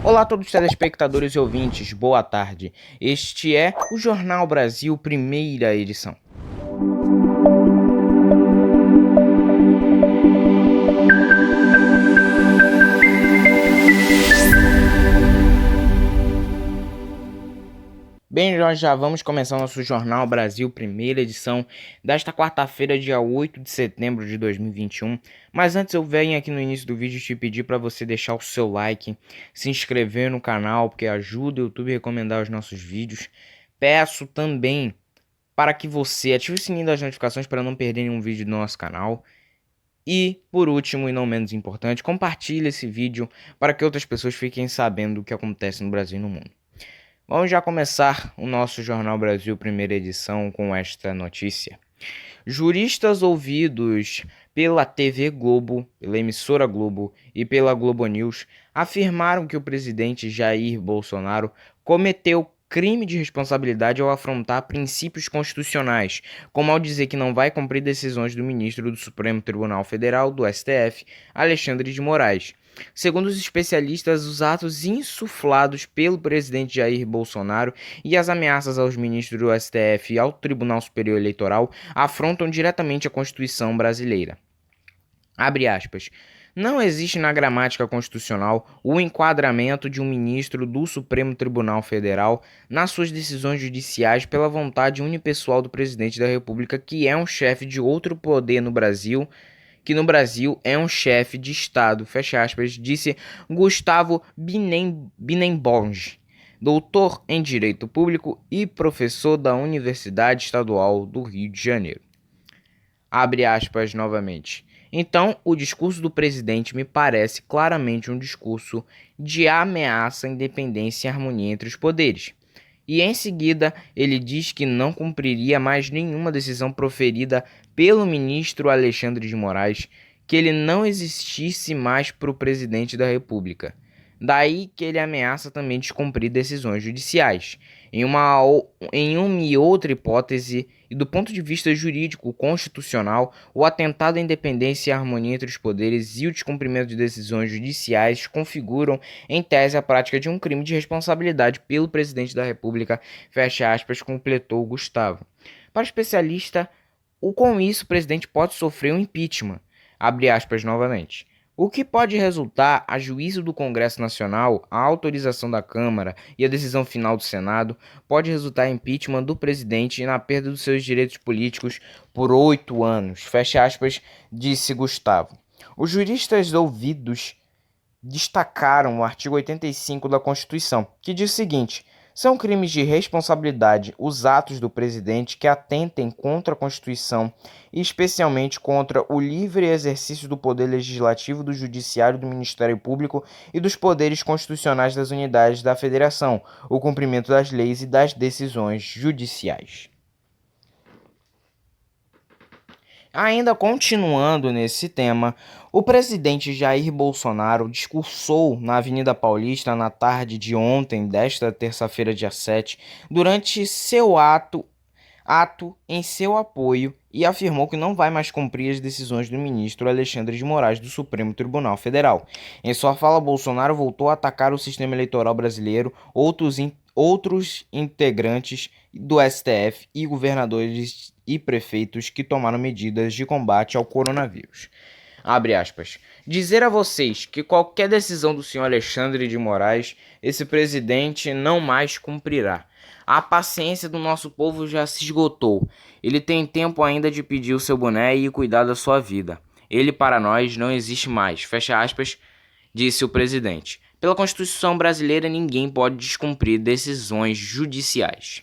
Olá a todos os telespectadores e ouvintes, boa tarde. Este é o Jornal Brasil, primeira edição. Bem, nós já vamos começar o nosso Jornal Brasil, primeira edição, desta quarta-feira, dia 8 de setembro de 2021. Mas antes eu venho aqui no início do vídeo te pedir para você deixar o seu like, se inscrever no canal, porque ajuda o YouTube a recomendar os nossos vídeos. Peço também para que você ative o sininho das notificações para não perder nenhum vídeo do nosso canal. E, por último e não menos importante, compartilhe esse vídeo para que outras pessoas fiquem sabendo o que acontece no Brasil e no mundo. Vamos já começar o nosso Jornal Brasil, primeira edição, com esta notícia. Juristas ouvidos pela TV Globo, pela emissora Globo e pela Globo News afirmaram que o presidente Jair Bolsonaro cometeu crime de responsabilidade ao afrontar princípios constitucionais, como ao dizer que não vai cumprir decisões do ministro do Supremo Tribunal Federal, do STF, Alexandre de Moraes. Segundo os especialistas, os atos insuflados pelo presidente Jair Bolsonaro e as ameaças aos ministros do STF e ao Tribunal Superior Eleitoral afrontam diretamente a Constituição brasileira. Abre aspas. Não existe na gramática constitucional o enquadramento de um ministro do Supremo Tribunal Federal nas suas decisões judiciais pela vontade unipessoal do presidente da República, que é um chefe de outro poder no Brasil, que no Brasil é um chefe de Estado, fecha aspas, disse Gustavo Binnenbonge, doutor em Direito Público e professor da Universidade Estadual do Rio de Janeiro. Abre aspas novamente. Então, o discurso do presidente me parece claramente um discurso de ameaça à independência e harmonia entre os poderes. E em seguida, ele diz que não cumpriria mais nenhuma decisão proferida pelo ministro Alexandre de Moraes, que ele não existisse mais para o presidente da República. Daí que ele ameaça também descumprir decisões judiciais. Em uma e outra hipótese, e do ponto de vista jurídico constitucional, o atentado à independência e à harmonia entre os poderes e o descumprimento de decisões judiciais configuram, em tese, a prática de um crime de responsabilidade pelo presidente da República, fecha aspas, completou Gustavo. Para o especialista, com isso o presidente pode sofrer um impeachment, abre aspas novamente. O que pode resultar, a juízo do Congresso Nacional, a autorização da Câmara e a decisão final do Senado, pode resultar em impeachment do presidente e na perda dos seus direitos políticos por 8 anos, fecha aspas, disse Gustavo. Os juristas ouvidos destacaram o artigo 85 da Constituição, que diz o seguinte: são crimes de responsabilidade os atos do presidente que atentem contra a Constituição e especialmente contra o livre exercício do poder legislativo, do judiciário, do Ministério Público e dos poderes constitucionais das unidades da Federação, o cumprimento das leis e das decisões judiciais. Ainda continuando nesse tema, o presidente Jair Bolsonaro discursou na Avenida Paulista na tarde de ontem, desta terça-feira, dia 7, durante seu ato em seu apoio e afirmou que não vai mais cumprir as decisões do ministro Alexandre de Moraes do Supremo Tribunal Federal. Em sua fala, Bolsonaro voltou a atacar o sistema eleitoral brasileiro, outros integrantes do STF e governadores e prefeitos que tomaram medidas de combate ao coronavírus. Abre aspas. Dizer a vocês que qualquer decisão do senhor Alexandre de Moraes, esse presidente não mais cumprirá. A paciência do nosso povo já se esgotou. Ele tem tempo ainda de pedir o seu boné e cuidar da sua vida. Ele para nós não existe mais. Fecha aspas, disse o presidente. Pela Constituição brasileira, ninguém pode descumprir decisões judiciais.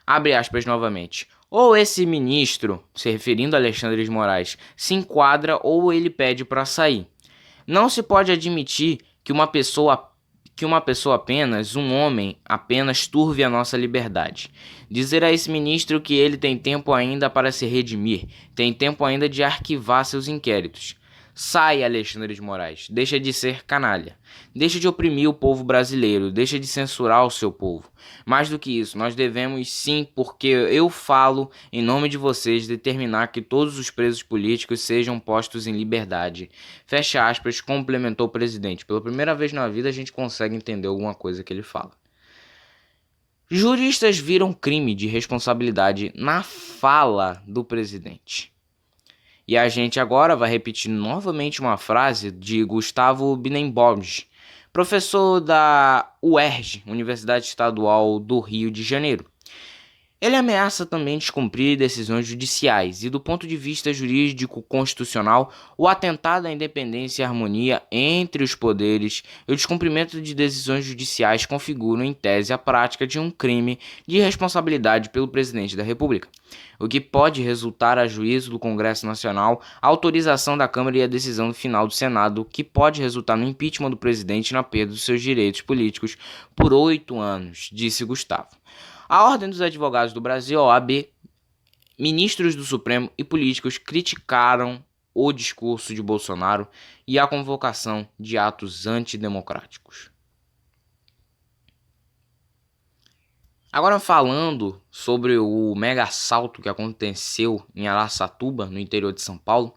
Abre aspas novamente. Ou esse ministro, se referindo a Alexandre de Moraes, se enquadra ou ele pede para sair. Não se pode admitir que uma pessoa apenas, um homem, apenas turve a nossa liberdade. Dizer a esse ministro que ele tem tempo ainda para se redimir, tem tempo ainda de arquivar seus inquéritos. Sai, Alexandre de Moraes, deixa de ser canalha, deixa de oprimir o povo brasileiro, deixa de censurar o seu povo. Mais do que isso, nós devemos sim, porque eu falo em nome de vocês, determinar que todos os presos políticos sejam postos em liberdade. Fecha aspas, complementou o presidente. Pela primeira vez na vida a gente consegue entender alguma coisa que ele fala. Juristas viram crime de responsabilidade na fala do presidente. E a gente agora vai repetir novamente uma frase de Gustavo Binnenbosch, professor da UERJ, Universidade Estadual do Rio de Janeiro. Ele ameaça também descumprir decisões judiciais e, do ponto de vista jurídico constitucional, o atentado à independência e harmonia entre os poderes e o descumprimento de decisões judiciais configuram, em tese, a prática de um crime de responsabilidade pelo presidente da República, o que pode resultar a juízo do Congresso Nacional, a autorização da Câmara e a decisão final do Senado, que pode resultar no impeachment do presidente e na perda dos seus direitos políticos por 8 anos, disse Gustavo. A Ordem dos Advogados do Brasil, OAB, ministros do Supremo e políticos criticaram o discurso de Bolsonaro e a convocação de atos antidemocráticos. Agora falando sobre o mega assalto que aconteceu em Araçatuba, no interior de São Paulo,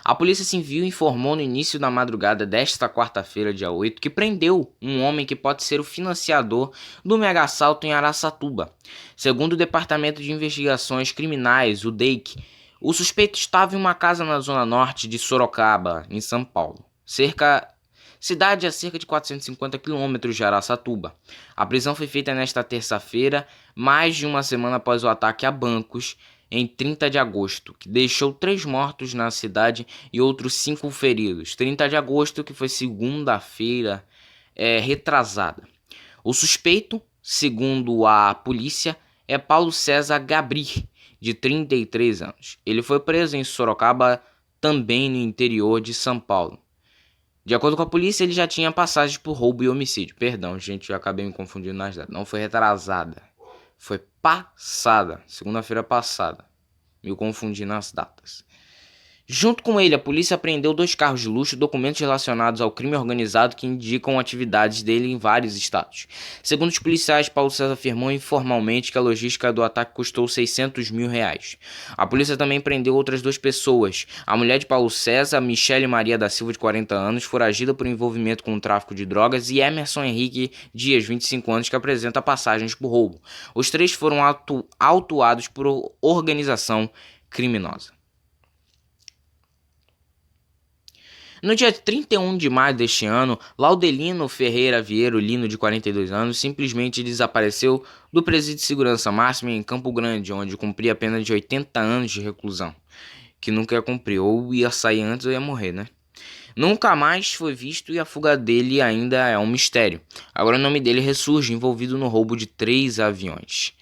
a Polícia Civil informou no início da madrugada desta quarta-feira, dia 8, que prendeu um homem que pode ser o financiador do mega assalto em Araçatuba. Segundo o Departamento de Investigações Criminais, o DEIC, o suspeito estava em uma casa na zona norte de Sorocaba, em São Paulo, cidade a cerca de 450 quilômetros de Araçatuba. A prisão foi feita nesta terça-feira, mais de uma semana após o ataque a bancos, em 30 de agosto, que deixou 3 mortos na cidade e outros 5 feridos. 30 de agosto, que foi segunda-feira retrasada. O suspeito, segundo a polícia, é Paulo César Gabri, de 33 anos. Ele foi preso em Sorocaba, também no interior de São Paulo. De acordo com a polícia, ele já tinha passagens por roubo e homicídio. Perdão, gente, eu acabei me confundindo nas datas. Não foi retrasada, foi passada, segunda-feira passada. Me confundi nas datas. Junto com ele, a polícia apreendeu 2 carros de luxo e documentos relacionados ao crime organizado que indicam atividades dele em vários estados. Segundo os policiais, Paulo César afirmou informalmente que a logística do ataque custou R$600 mil. A polícia também prendeu outras 2 pessoas. A mulher de Paulo César, Michele Maria da Silva, de 40 anos, foragida por envolvimento com o tráfico de drogas, e Emerson Henrique Dias, 25 anos, que apresenta passagens por roubo. Os 3 foram autuados por organização criminosa. No dia 31 de maio deste ano, Laudelino Ferreira Vieiro Lino, de 42 anos, simplesmente desapareceu do presídio de segurança máxima em Campo Grande, onde cumpria a pena de 80 anos de reclusão, que nunca ia cumprir, ou ia sair antes ou ia morrer, né? Nunca mais foi visto e a fuga dele ainda é um mistério. Agora o nome dele ressurge envolvido no roubo de 3 aviões.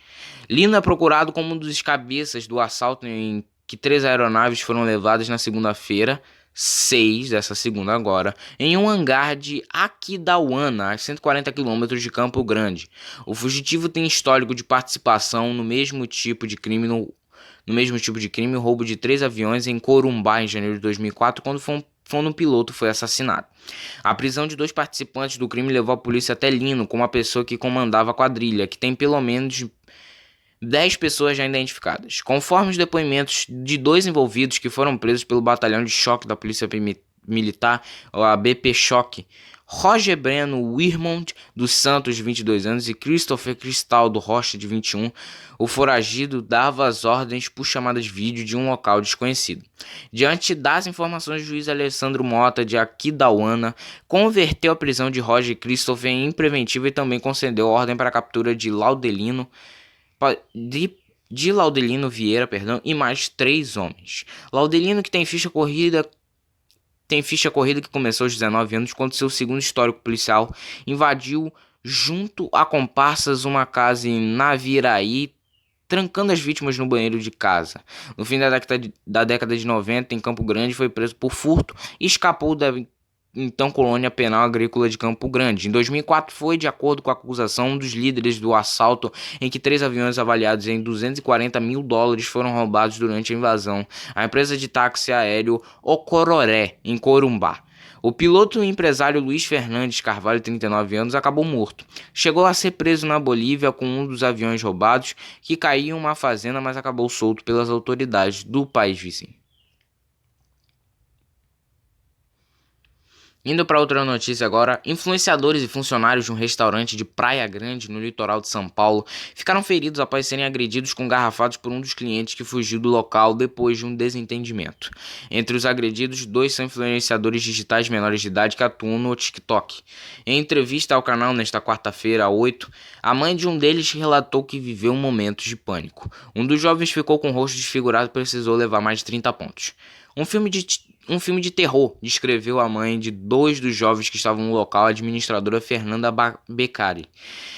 Lino é procurado como um dos cabeças do assalto em que 3 aeronaves foram levadas na segunda-feira, 6 dessa segunda agora, em um hangar de Aquidauana, a 140 quilômetros de Campo Grande. O fugitivo tem histórico de participação no mesmo tipo de crime, o roubo de 3 aviões em Corumbá, em janeiro de 2004, quando um piloto foi assassinado. A prisão de 2 participantes do crime levou a polícia até Lino, com uma pessoa que comandava a quadrilha, que tem pelo menos 10 pessoas já identificadas. Conforme os depoimentos de 2 envolvidos que foram presos pelo Batalhão de Choque da Polícia Militar, a BP Choque, Roger Breno Wirmont dos Santos, de 22 anos, e Christopher Cristaldo Rocha, de 21, o foragido dava as ordens por chamadas de vídeo de um local desconhecido. Diante das informações, o juiz Alessandro Mota, de Aquidauana, converteu a prisão de Roger e Christopher em preventiva e também concedeu ordem para a captura de Laudelino Vieira, e mais 3 homens. Laudelino, que tem ficha corrida que começou aos 19 anos, quando seu segundo histórico policial invadiu junto a comparsas uma casa em Naviraí, trancando as vítimas no banheiro de casa. No fim da década de 90, em Campo Grande, foi preso por furto e escapou então colônia penal agrícola de Campo Grande. Em 2004 foi, de acordo com a acusação, um dos líderes do assalto em que 3 aviões avaliados em US$ 240 mil foram roubados durante a invasão à empresa de táxi aéreo Ocororé, em Corumbá. O piloto e empresário Luiz Fernandes Carvalho, 39 anos, acabou morto. Chegou a ser preso na Bolívia com um dos aviões roubados, que caiu em uma fazenda, mas acabou solto pelas autoridades do país vizinho. Indo para outra notícia agora, influenciadores e funcionários de um restaurante de Praia Grande, no litoral de São Paulo, ficaram feridos após serem agredidos com garrafadas por um dos clientes que fugiu do local depois de um desentendimento. Entre os agredidos, 2 são influenciadores digitais menores de idade que atuam no TikTok. Em entrevista ao canal nesta quarta-feira, 8, a mãe de um deles relatou que viveu momentos de pânico. Um dos jovens ficou com o rosto desfigurado e precisou levar mais de 30 pontos. Um filme de terror, descreveu a mãe de 2 dos jovens que estavam no local, a administradora Fernanda Beccari.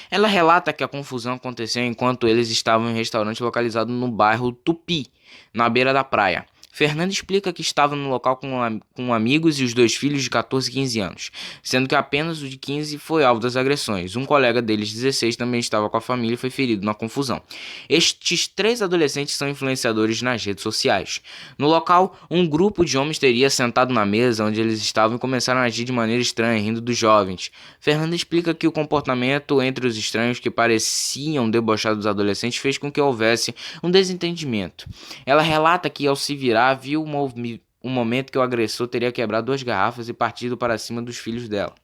Ela relata que a confusão aconteceu enquanto eles estavam em um restaurante localizado no bairro Tupi, na beira da praia. Fernanda explica que estava no local com amigos e os 2 filhos de 14 e 15 anos, sendo que apenas o de 15 foi alvo das agressões. Um colega deles, de 16, também estava com a família e foi ferido na confusão. Estes 3 adolescentes são influenciadores nas redes sociais. No local, um grupo de homens teria sentado na mesa onde eles estavam e começaram a agir de maneira estranha, rindo dos jovens. Fernanda explica que o comportamento entre os estranhos que pareciam debochar dos adolescentes fez com que houvesse um desentendimento. Ela relata que, ao se virar, viu um momento que o agressor teria quebrado 2 garrafas e partido para cima dos filhos dela.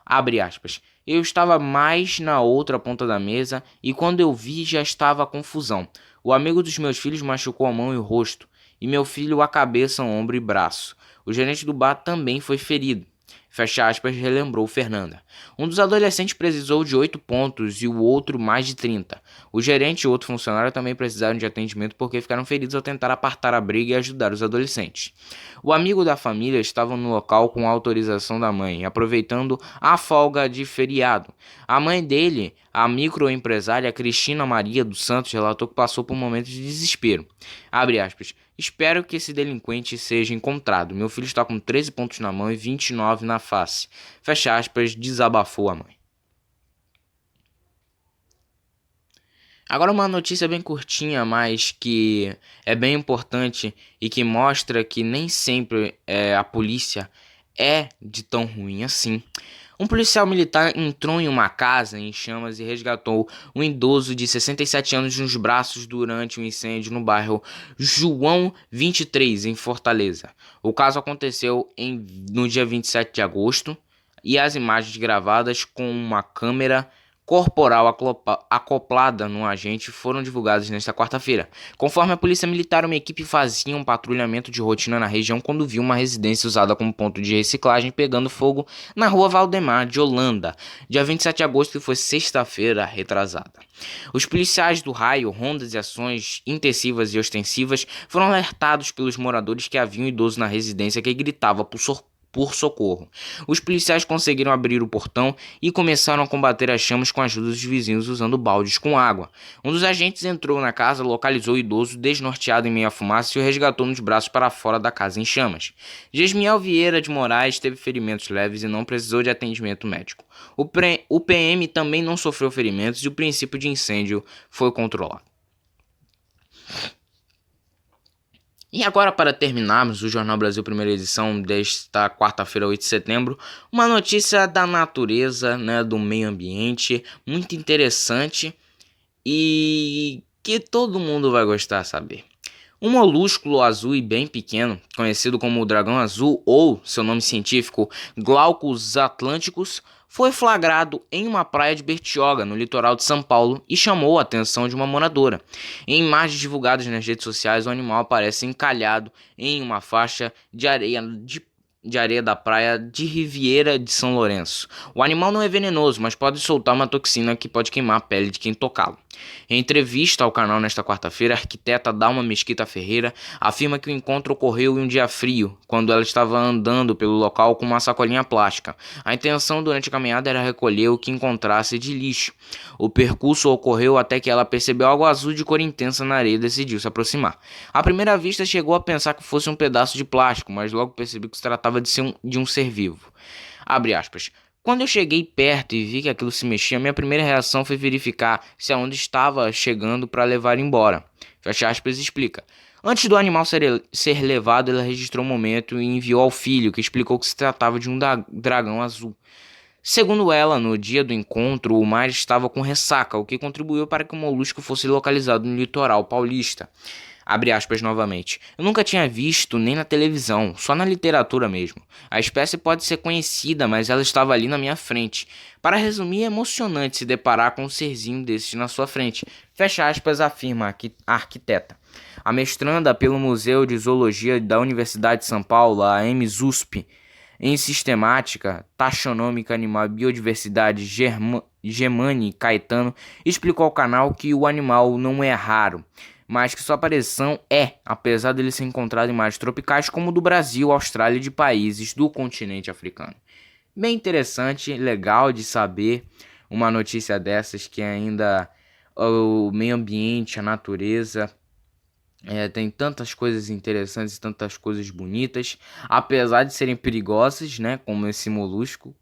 Abre aspas. Eu estava mais na outra ponta da mesa e quando eu vi já estava a confusão. O amigo dos meus filhos machucou a mão e o rosto, e meu filho a cabeça, ombro e braço. O gerente do bar também foi ferido. Fecha aspas, relembrou Fernanda. Um dos adolescentes precisou de 8 pontos e o outro mais de 30. O gerente e outro funcionário também precisaram de atendimento porque ficaram feridos ao tentar apartar a briga e ajudar os adolescentes. O amigo da família estava no local com a autorização da mãe, aproveitando a folga de feriado. A mãe dele, a microempresária Cristina Maria dos Santos, relatou que passou por um momento de desespero. Abre aspas. Espero que esse delinquente seja encontrado. Meu filho está com 13 pontos na mão e 29 na face. Fecha aspas, desabafou a mãe. Agora uma notícia bem curtinha, mas que é bem importante e que mostra que nem sempre a polícia é de tão ruim assim. Um policial militar entrou em uma casa em chamas e resgatou um idoso de 67 anos nos braços durante um incêndio no bairro João 23, em Fortaleza. O caso aconteceu no dia 27 de agosto e as imagens gravadas com uma câmera corporal acoplada no agente foram divulgadas nesta quarta-feira. Conforme a polícia militar, uma equipe fazia um patrulhamento de rotina na região quando viu uma residência usada como ponto de reciclagem pegando fogo na rua Valdemar de Holanda, dia 27 de agosto, que foi sexta-feira retrasada. Os policiais do raio, rondas e ações intensivas e ostensivas foram alertados pelos moradores que havia um idoso na residência que gritava por socorro. Os policiais conseguiram abrir o portão e começaram a combater as chamas com a ajuda dos vizinhos usando baldes com água. Um dos agentes entrou na casa, localizou o idoso desnorteado em meio à fumaça e o resgatou nos braços para fora da casa em chamas. Gesmiel Vieira de Moraes teve ferimentos leves e não precisou de atendimento médico. O PM também não sofreu ferimentos e o princípio de incêndio foi controlado. E agora, para terminarmos o Jornal Brasil, primeira edição desta quarta-feira, 8 de setembro, uma notícia da natureza, do meio ambiente, muito interessante e que todo mundo vai gostar de saber. Um molúsculo azul e bem pequeno, conhecido como o dragão azul ou seu nome científico Glaucus atlânticus, foi flagrado em uma praia de Bertioga, no litoral de São Paulo, e chamou a atenção de uma moradora. Em imagens divulgadas nas redes sociais, o animal aparece encalhado em uma faixa de areia da praia de Riviera de São Lourenço. O animal não é venenoso, mas pode soltar uma toxina que pode queimar a pele de quem tocá-lo. Em entrevista ao canal nesta quarta-feira, a arquiteta Dalma Mesquita Ferreira afirma que o encontro ocorreu em um dia frio, quando ela estava andando pelo local com uma sacolinha plástica. A intenção durante a caminhada era recolher o que encontrasse de lixo. O percurso ocorreu até que ela percebeu algo azul de cor intensa na areia e decidiu se aproximar. À primeira vista, chegou a pensar que fosse um pedaço de plástico, mas logo percebeu que se tratava de um ser vivo. Abre aspas. Quando eu cheguei perto e vi que aquilo se mexia, minha primeira reação foi verificar se aonde estava chegando para levar embora. Fecha aspas, explica. Antes do animal ser levado, ela registrou o momento e enviou ao filho, que explicou que se tratava de um dragão azul. Segundo ela, no dia do encontro, o mar estava com ressaca, o que contribuiu para que o molusco fosse localizado no litoral paulista. Abre aspas novamente. Eu nunca tinha visto nem na televisão, só na literatura mesmo. A espécie pode ser conhecida, mas ela estava ali na minha frente. Para resumir, é emocionante se deparar com um serzinho desses na sua frente. Fecha aspas, afirma a arquiteta. A mestranda pelo Museu de Zoologia da Universidade de São Paulo, a MZUSP, em Sistemática Taxonômica Animal e Biodiversidade, Germane Caetano, explicou ao canal que o animal não é raro, mas que sua aparição apesar dele ser encontrado em mares tropicais como o do Brasil, Austrália e de países do continente africano. Bem interessante, legal de saber uma notícia dessas que ainda o meio ambiente, a natureza, tem tantas coisas interessantes e tantas coisas bonitas, apesar de serem perigosas, né, como esse molusco,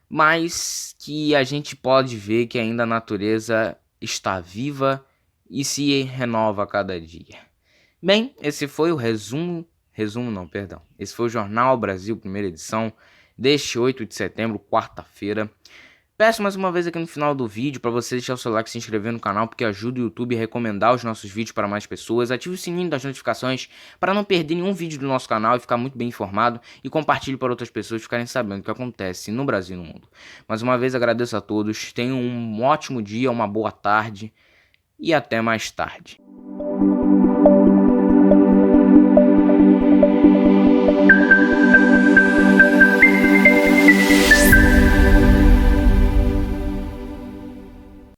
mas que a gente pode ver que ainda a natureza está viva e se renova a cada dia. Bem, esse foi o esse foi o Jornal Brasil, primeira edição, deste 8 de setembro, quarta-feira. Peço mais uma vez aqui no final do vídeo para você deixar o seu like e se inscrever no canal, porque ajuda o YouTube a recomendar os nossos vídeos para mais pessoas. Ative o sininho das notificações para não perder nenhum vídeo do nosso canal e ficar muito bem informado. E compartilhe para outras pessoas ficarem sabendo o que acontece no Brasil e no mundo. Mais uma vez agradeço a todos, tenham um ótimo dia, uma boa tarde e até mais tarde.